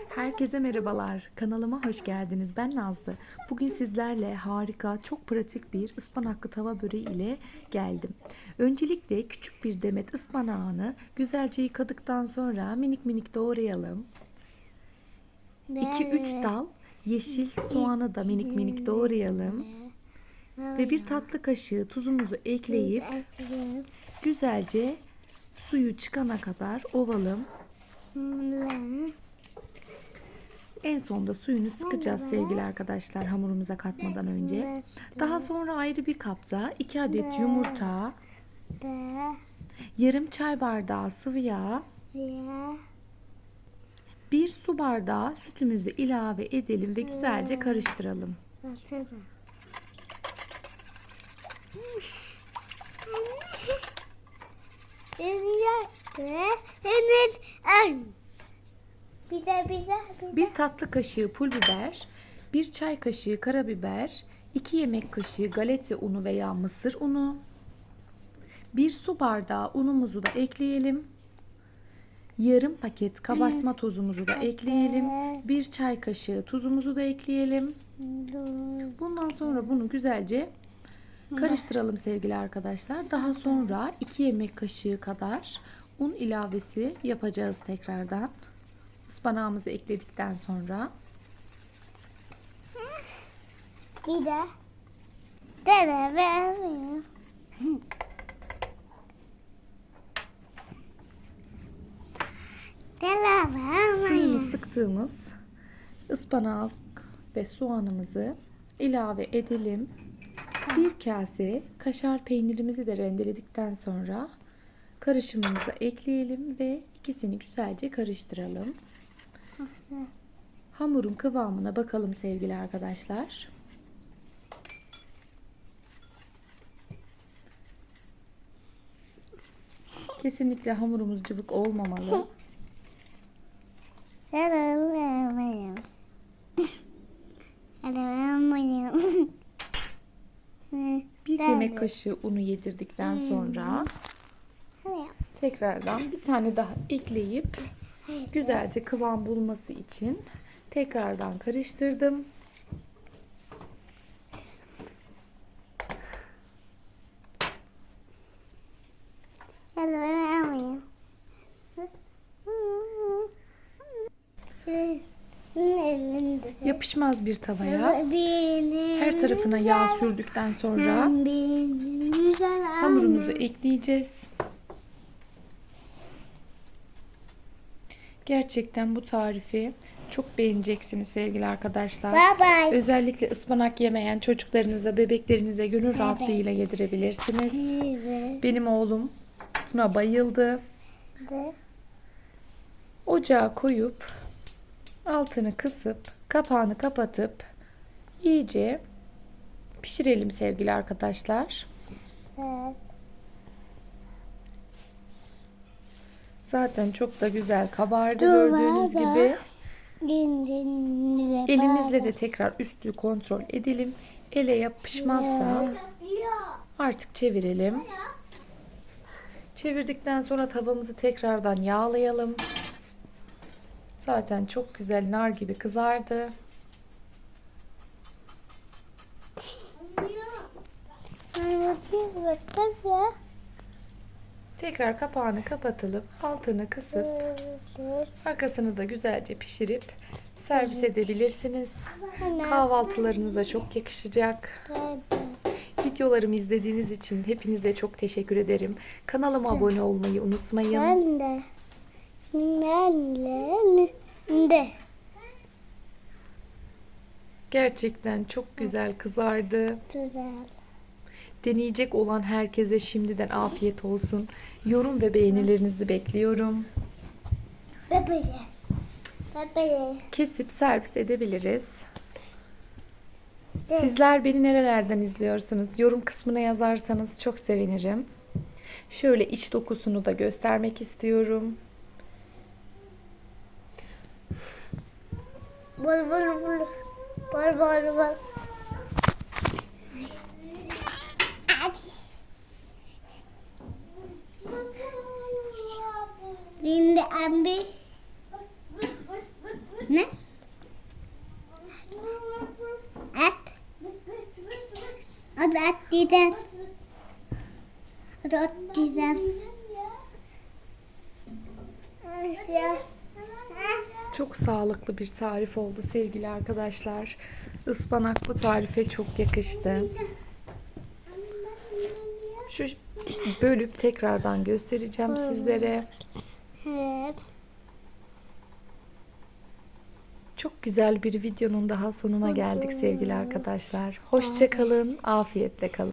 Herkese merhabalar. Kanalıma hoş geldiniz. Ben Nazlı. Bugün sizlerle harika, çok pratik bir ıspanaklı tava böreği ile geldim. Öncelikle küçük bir demet ıspanağını güzelce yıkadıktan sonra minik minik doğrayalım. 2-3 dal yeşil soğanı da minik minik doğrayalım. Ve bir tatlı kaşığı tuzumuzu ekleyip güzelce suyu çıkana kadar ovalım. En sonunda suyunu sıkacağız sevgili arkadaşlar, hamurumuza katmadan önce. Daha sonra ayrı bir kapta 2 adet yumurta, yarım çay bardağı sıvı yağ, 1 su bardağı sütümüzü ilave edelim ve güzelce karıştıralım. Bir tatlı kaşığı pul biber, 1 çay kaşığı karabiber, 2 yemek kaşığı galeta unu veya mısır unu, 1 su bardağı unumuzu da ekleyelim. Yarım paket kabartma tozumuzu da ekleyelim. 1 çay kaşığı tuzumuzu da ekleyelim. Bundan sonra bunu güzelce karıştıralım sevgili arkadaşlar. Daha sonra 2 yemek kaşığı kadar un ilavesi yapacağız tekrardan. Ispanağımızı ekledikten sonra. Bir de Suyunu sıktığımız ıspanak ve soğanımızı ilave edelim. Bir kase kaşar peynirimizi de rendeledikten sonra karışımımıza ekleyelim ve ikisini güzelce karıştıralım. Hamurun kıvamına bakalım sevgili arkadaşlar. Kesinlikle hamurumuz cıvık olmamalı. Bir yemek kaşığı unu yedirdikten sonra tekrardan bir tane daha ekleyip güzelce kıvam bulması için tekrardan karıştırdım. Yapışmaz bir tavaya her tarafına yağ sürdükten sonra hamurumuzu ekleyeceğiz. Gerçekten bu tarifi çok beğeneceksiniz sevgili arkadaşlar. Özellikle ıspanak yemeyen çocuklarınıza, bebeklerinize gönül rahatlığıyla yedirebilirsiniz. Benim oğlum buna bayıldı. Ocağa koyup altını kısıp kapağını kapatıp iyice pişirelim sevgili arkadaşlar. Zaten çok da güzel kabardı gördüğünüz gibi. Elimizle de tekrar üstü kontrol edelim. Ele yapışmazsa artık çevirelim. Çevirdikten sonra tavamızı tekrardan yağlayalım. Zaten çok güzel nar gibi kızardı. Tekrar kapağını kapatılıp altını kısıp arkasını da güzelce pişirip servis edebilirsiniz. Kahvaltılarınıza çok yakışacak. Videolarımı izlediğiniz için hepinize çok teşekkür ederim. Kanalıma abone olmayı unutmayın. Gerçekten çok güzel kızardı. Deneyecek olan herkese şimdiden afiyet olsun. Yorum ve beğenilerinizi bekliyorum. Kesip servis edebiliriz. Sizler beni nerelerden izliyorsunuz? Yorum kısmına yazarsanız çok sevinirim. Şöyle iç dokusunu da göstermek istiyorum. Şimdi abi ne? dizen. Dört dizen. Çok sağlıklı bir tarif oldu sevgili arkadaşlar. Ispanak bu tarife çok yakıştı. Şu bölüp tekrardan göstereceğim sizlere. Hep. Çok güzel bir videonun daha sonuna geldik sevgili arkadaşlar. Hoşça kalın, afiyetle kalın.